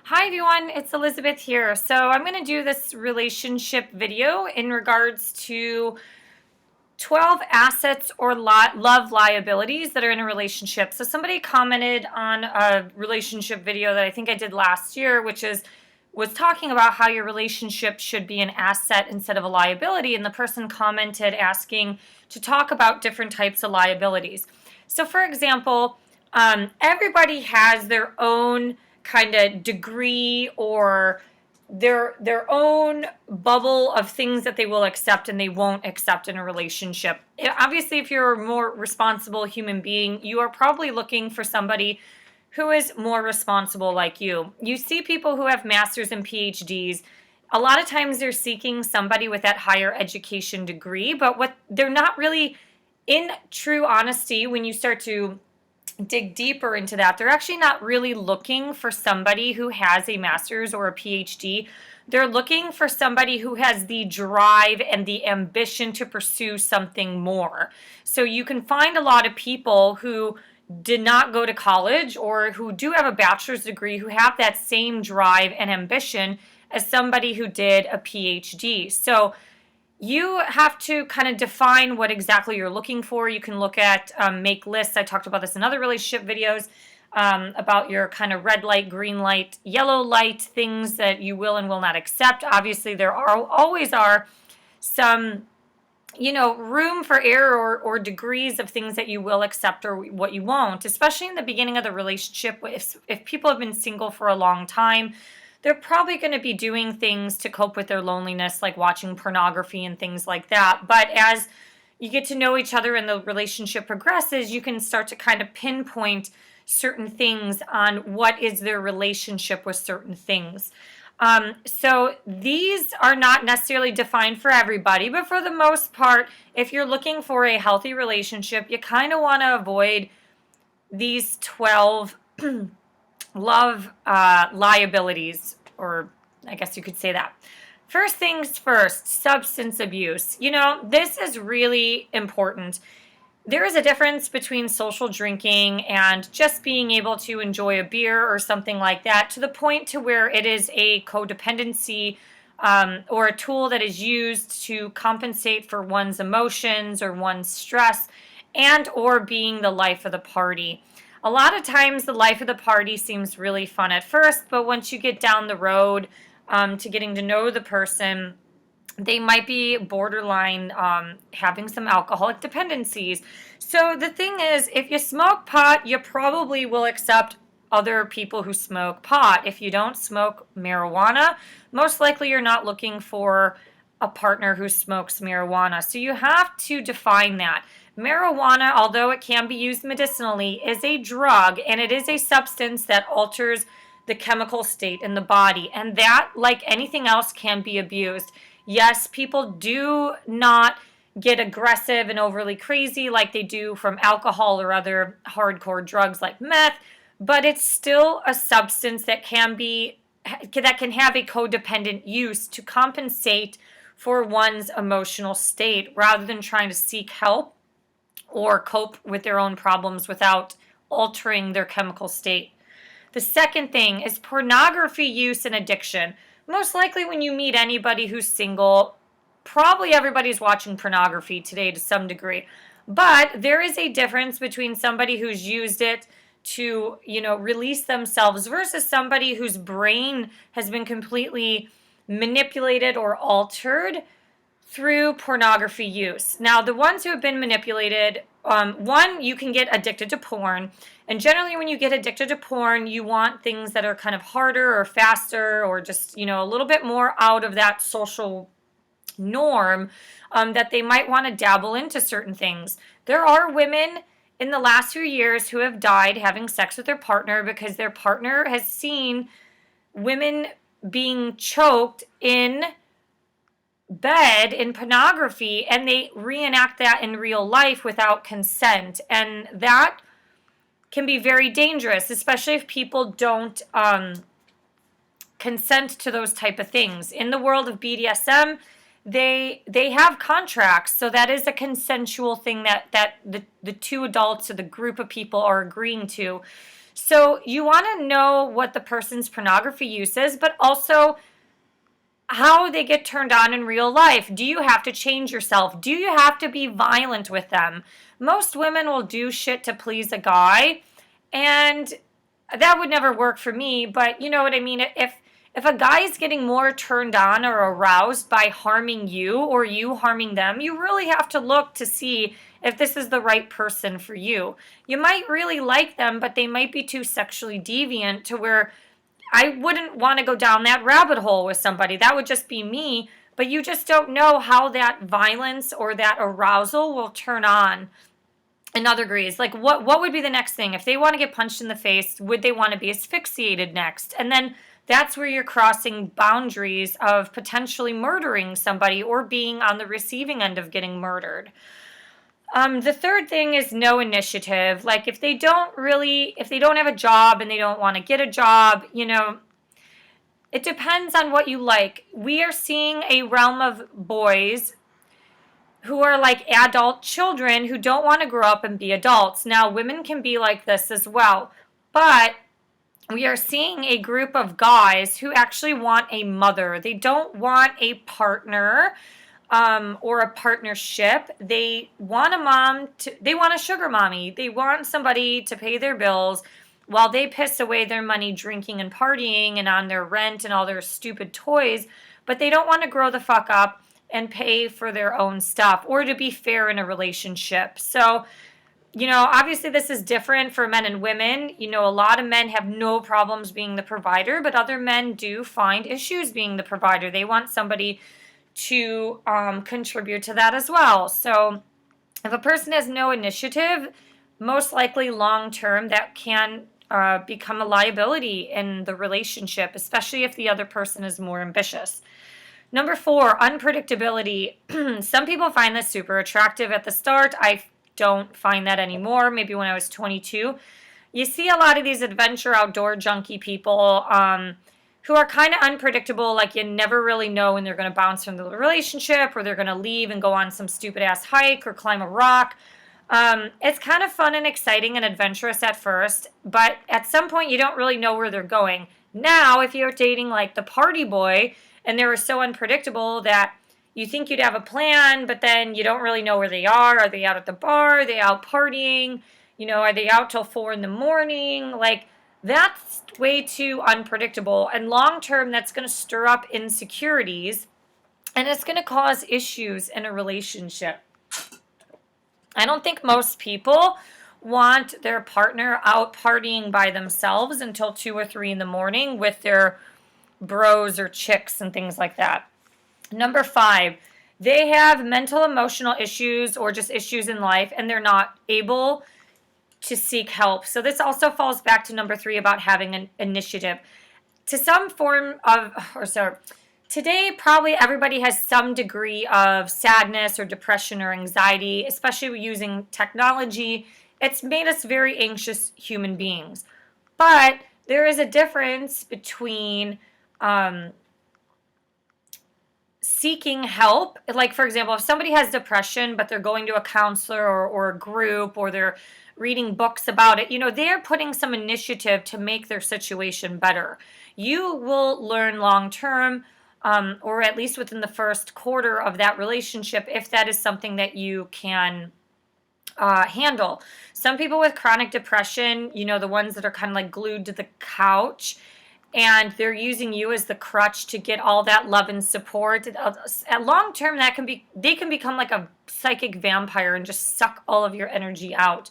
Hi everyone, it's Elizabeth here. So I'm going to do this relationship video in regards to 12 assets or love liabilities that are in a relationship. So somebody commented on a relationship video that I think I did last year, which was talking about how your relationship should be an asset instead of a liability. And the person commented asking to talk about different types of liabilities. So for example, everybody has their own kind of degree or their own bubble of things that they will accept and they won't accept in a relationship. Obviously, if you're a more responsible human being, you are probably looking for somebody who is more responsible like you. You see people who have masters and PhDs. A lot of times they're seeking somebody with that higher education degree, but what they're not really, in true honesty, when you start to dig deeper into that, they're actually not really looking for somebody who has a master's or a PhD. They're looking for somebody who has the drive and the ambition to pursue something more. So you can find a lot of people who did not go to college or who do have a bachelor's degree who have that same drive and ambition as somebody who did a PhD. So you have to kind of define what exactly you're looking for. You can look at make lists. I talked about this in other relationship videos about your kind of red light, green light, yellow light, things that you will and will not accept. Obviously, there always are some room for error or degrees of things that you will accept or what you won't, especially in the beginning of the relationship. If people have been single for a long time, they're probably going to be doing things to cope with their loneliness, like watching pornography and things like that. But as you get to know each other and the relationship progresses, you can start to kind of pinpoint certain things on what is their relationship with certain things. So these are not necessarily defined for everybody, but for the most part, if you're looking for a healthy relationship, you kind of want to avoid these 12 love liabilities, or I guess you could say that. First things first, substance abuse. This is really important. There is a difference between social drinking and just being able to enjoy a beer or something like that, to the point to where it is a codependency or a tool that is used to compensate for one's emotions or one's stress, and or being the life of the party. A lot of times the life of the party seems really fun at first, but once you get down the road to getting to know the person, they might be borderline having some alcoholic dependencies. So the thing is, if you smoke pot, you probably will accept other people who smoke pot. If you don't smoke marijuana, most likely you're not looking for a partner who smokes marijuana. So you have to define that. Marijuana, although it can be used medicinally, is a drug, and it is a substance that alters the chemical state in the body. And that, like anything else, can be abused. Yes, people do not get aggressive and overly crazy like they do from alcohol or other hardcore drugs like meth, but it's still a substance that can have a codependent use to compensate for one's emotional state rather than trying to seek help or cope with their own problems without altering their chemical state. The second thing is pornography use and addiction. Most likely when you meet anybody who's single, probably everybody's watching pornography today to some degree. But there is a difference between somebody who's used it to, release themselves versus somebody whose brain has been completely manipulated or altered through pornography use. Now, the ones who have been manipulated, one, you can get addicted to porn. And generally, when you get addicted to porn, you want things that are kind of harder or faster or just, a little bit more out of that social norm, that they might want to dabble into certain things. There are women in the last few years who have died having sex with their partner because their partner has seen women being choked in bed in pornography, and they reenact that in real life without consent. And that can be very dangerous, especially if people don't consent to those type of things. In the world of BDSM, they have contracts, so that is a consensual thing that the two adults or the group of people are agreeing to. So you want to know what the person's pornography use is, but also how they get turned on in real life. Do you have to change yourself? Do you have to be violent with them? Most women will do shit to please a guy, and that would never work for me, but you know what I mean? If a guy is getting more turned on or aroused by harming you or you harming them, you really have to look to see if this is the right person for you. You might really like them, but they might be too sexually deviant to where I wouldn't want to go down that rabbit hole with somebody. That would just be me. But you just don't know how that violence or that arousal will turn on in other degrees. Like what would be the next thing? If they want to get punched in the face, would they want to be asphyxiated next? And then that's where you're crossing boundaries of potentially murdering somebody or being on the receiving end of getting murdered. The third thing is no initiative. Like if they don't have a job and they don't want to get a job, it depends on what you like. We are seeing a realm of boys who are like adult children who don't want to grow up and be adults. Now, women can be like this as well, but we are seeing a group of guys who actually want a mother. They don't want a partner or a partnership. They want they want a sugar mommy. They want somebody to pay their bills while they piss away their money drinking and partying and on their rent and all their stupid toys, but they don't want to grow the fuck up and pay for their own stuff or to be fair in a relationship. So, obviously this is different for men and women. A lot of men have no problems being the provider, but other men do find issues being the provider. They want somebody to contribute to that as well. So if a person has no initiative, most likely long term that can become a liability in the relationship, especially if the other person is more ambitious. Number 4, unpredictability. Some people find this super attractive at the start. I don't find that anymore. Maybe when I was 22. You see a lot of these adventure outdoor junkie people who are kind of unpredictable. Like you never really know when they're going to bounce from the relationship or they're going to leave and go on some stupid ass hike or climb a rock. It's kind of fun and exciting and adventurous at first, but at some point you don't really know where they're going. Now, if you're dating like the party boy and they were so unpredictable that you think you'd have a plan, but then you don't really know where they are. Are they out at the bar? Are they out partying? Are they out till 4 a.m? Like, that's way too unpredictable. And long term, that's going to stir up insecurities and it's going to cause issues in a relationship. I don't think most people want their partner out partying by themselves until 2 or 3 a.m. with their bros or chicks and things like that. Number 5, they have mental emotional issues or just issues in life and they're not able to seek help. So this also falls back to number 3 about having an initiative. To some form of, today probably everybody has some degree of sadness or depression or anxiety, especially using technology. It's made us very anxious human beings. But there is a difference between seeking help. Like, for example, if somebody has depression, but they're going to a counselor or a group or they're reading books about it, they're putting some initiative to make their situation better. You will learn long term, or at least within the first quarter of that relationship, if that is something that you can handle. Some people with chronic depression, the ones that are kind of like glued to the couch, and they're using you as the crutch to get all that love and support. At long term, they can become like a psychic vampire and just suck all of your energy out.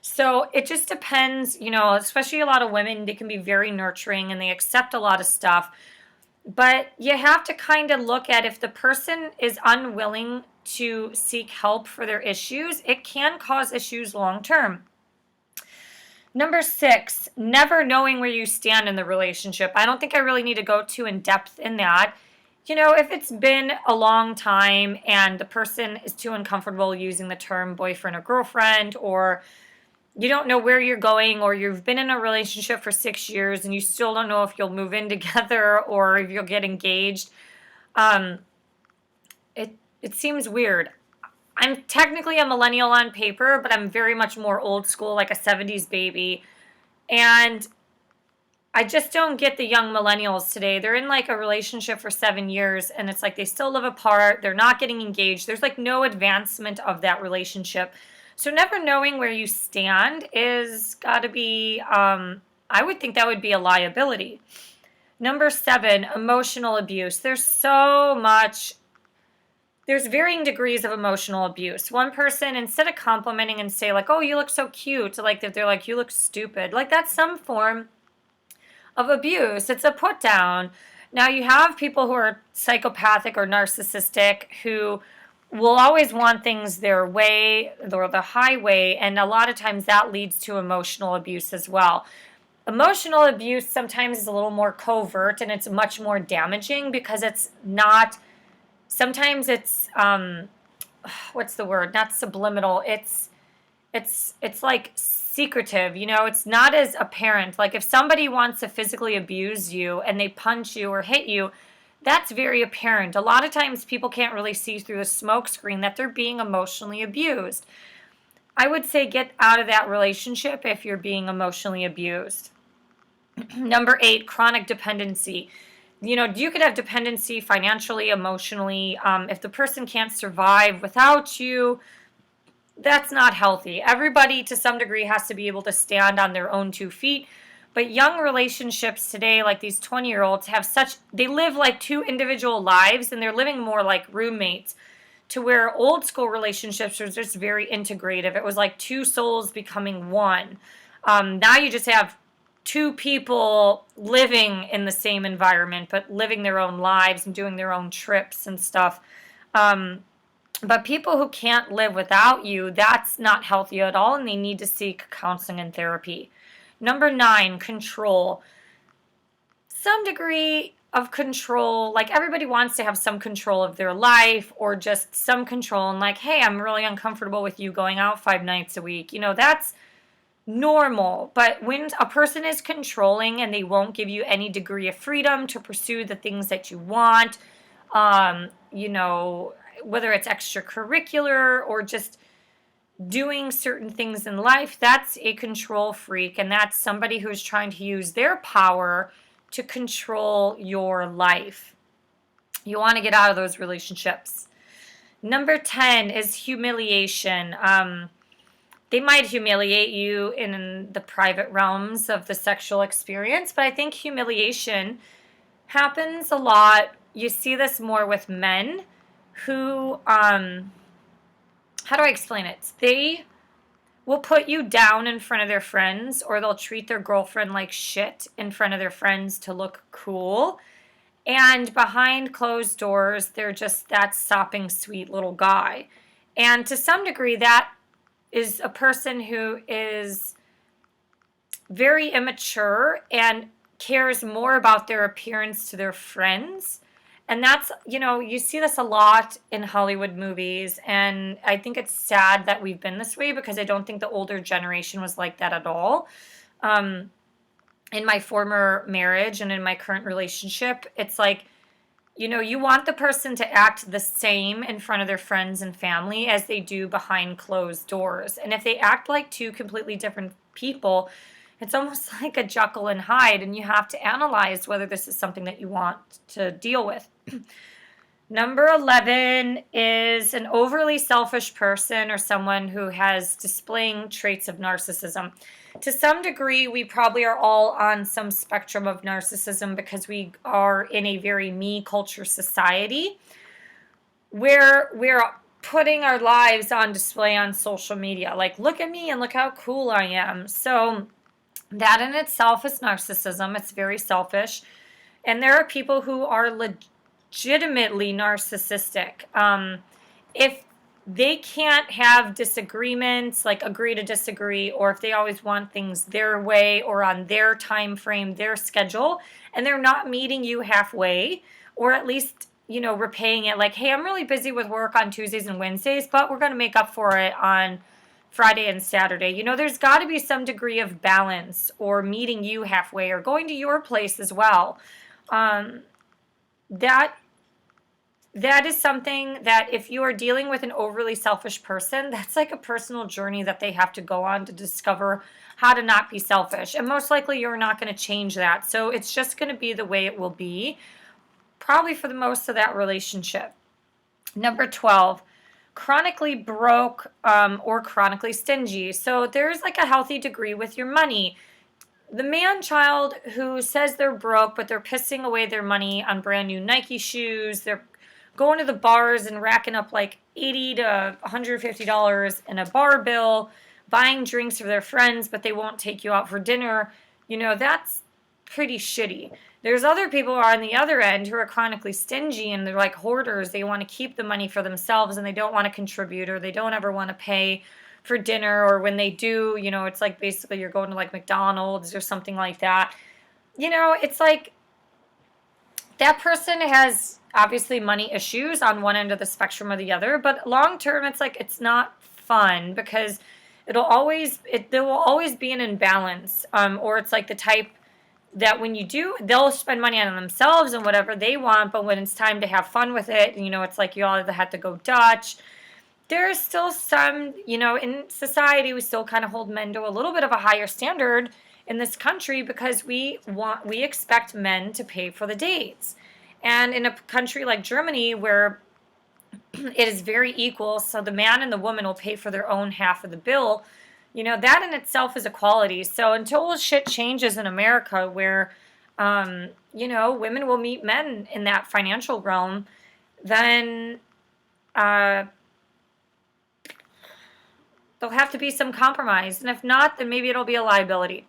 So it just depends, especially a lot of women, they can be very nurturing and they accept a lot of stuff. But you have to kind of look at if the person is unwilling to seek help for their issues, it can cause issues long term. Number 6, never knowing where you stand in the relationship. I don't think I really need to go too in depth in that. If it's been a long time and the person is too uncomfortable using the term boyfriend or girlfriend, or you don't know where you're going, or you've been in a relationship for 6 years and you still don't know if you'll move in together or if you'll get engaged, it seems weird. I'm technically a millennial on paper, but I'm very much more old school, like a 70s baby. And I just don't get the young millennials today. They're in like a relationship for 7 years and it's like they still live apart. They're not getting engaged. There's like no advancement of that relationship. So never knowing where you stand is got to be, I would think that would be a liability. Number 7, emotional abuse. There's varying degrees of emotional abuse. One person, instead of complimenting and say like, oh, you look so cute, like they're like, you look stupid. Like that's some form of abuse. It's a put down. Now you have people who are psychopathic or narcissistic who will always want things their way or the highway, and a lot of times that leads to emotional abuse as well. Emotional abuse sometimes is a little more covert and it's much more damaging because it's not, sometimes it's what's the word, not subliminal, it's like secretive, it's not as apparent. Like if somebody wants to physically abuse you and they punch you or hit you, that's very apparent. A lot of times people can't really see through the smoke screen that they're being emotionally abused. I would say get out of that relationship if you're being emotionally abused. Number 8, chronic dependency. You could have dependency financially, emotionally. If the person can't survive without you, that's not healthy. Everybody to some degree has to be able to stand on their own 2 feet. But young relationships today, like these 20-year-olds, they live like 2 individual lives and they're living more like roommates, to where old school relationships are just very integrative. It was like 2 souls becoming one. Now you just have 2 people living in the same environment, but living their own lives and doing their own trips and stuff. But people who can't live without you, that's not healthy at all, and they need to seek counseling and therapy. Number 9, control. Some degree of control, like everybody wants to have some control of their life or just some control, and like, hey, I'm really uncomfortable with you going out 5 nights a week. That's normal. But when a person is controlling and they won't give you any degree of freedom to pursue the things that you want, whether it's extracurricular or just doing certain things in life, that's a control freak, and that's somebody who's trying to use their power to control your life. You want to get out of those relationships. Number 10 is humiliation. They might humiliate you in the private realms of the sexual experience, but I think humiliation happens a lot. You see this more with men who, how do I explain it? They will put you down in front of their friends, or they'll treat their girlfriend like shit in front of their friends to look cool. And behind closed doors, they're just that sopping sweet little guy. And to some degree, that is a person who is very immature and cares more about their appearance to their friends. And that's, you see this a lot in Hollywood movies. And I think it's sad that we've been this way, because I don't think the older generation was like that at all. In my former marriage and in my current relationship, it's like, you want the person to act the same in front of their friends and family as they do behind closed doors. And if they act like 2 completely different people, it's almost like a Jekyll and Hyde, and you have to analyze whether this is something that you want to deal with. Number 11 is an overly selfish person or someone who has displaying traits of narcissism. To some degree, we probably are all on some spectrum of narcissism, because we are in a very me culture society where we're putting our lives on display on social media. Like, look at me and look how cool I am. So that in itself is narcissism. It's very selfish. And there are people who are legitimately narcissistic. If they can't have disagreements, like agree to disagree, or if they always want things their way or on their time frame, their schedule, and they're not meeting you halfway, or at least, repaying it, like, hey, I'm really busy with work on Tuesdays and Wednesdays, but we're going to make up for it on Friday and Saturday. There's got to be some degree of balance, or meeting you halfway, or going to your place as well. That that is something that if you are dealing with an overly selfish person, that's like a personal journey that they have to go on to discover how to not be selfish. And most likely you're not going to change that. So it's just going to be the way it will be, probably for the most of that relationship. Number 12, chronically broke or chronically stingy. So there's like a healthy degree with your money. The man child who says they're broke, but they're pissing away their money on brand new Nike shoes. They're going to the bars and racking up like $80 to $150 in a bar bill, buying drinks for their friends, but they won't take you out for dinner. That's pretty shitty. There's other people who are on the other end who are chronically stingy and they're like hoarders. They want to keep the money for themselves and they don't want to contribute, or they don't ever want to pay for dinner, or when they do, it's like basically you're going to like McDonald's or something like that. It's like that person has obviously money issues on one end of the spectrum or the other, but long term it's like it's not fun because there will always be an imbalance, or it's like the type that when you do, they'll spend money on themselves and whatever they want, but when it's time to have fun with it, it's like you all have to go Dutch. There's still some, in society, we still kind of hold men to a little bit of a higher standard in this country because we expect men to pay for the dates. And in a country like Germany where it is very equal, so the man and the woman will pay for their own half of the bill, that in itself is equality. So until shit changes in America where, women will meet men in that financial realm, then there'll have to be some compromise. And if not, then maybe it'll be a liability.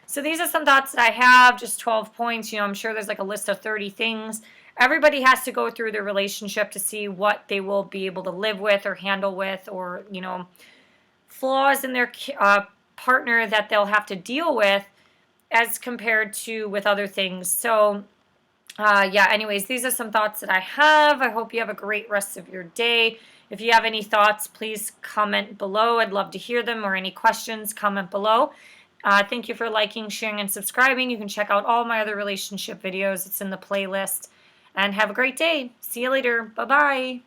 So these are some thoughts that I have, just 12 points. I'm sure there's like a list of 30 things. Everybody has to go through their relationship to see what they will be able to live with or handle with, or, flaws in their partner that they'll have to deal with as compared to with other things. So, anyways, these are some thoughts that I have. I hope you have a great rest of your day. If you have any thoughts, please comment below. I'd love to hear them, or any questions, comment below. Thank you for liking, sharing, and subscribing. You can check out all my other relationship videos. It's in the playlist. And have a great day. See you later. Bye-bye.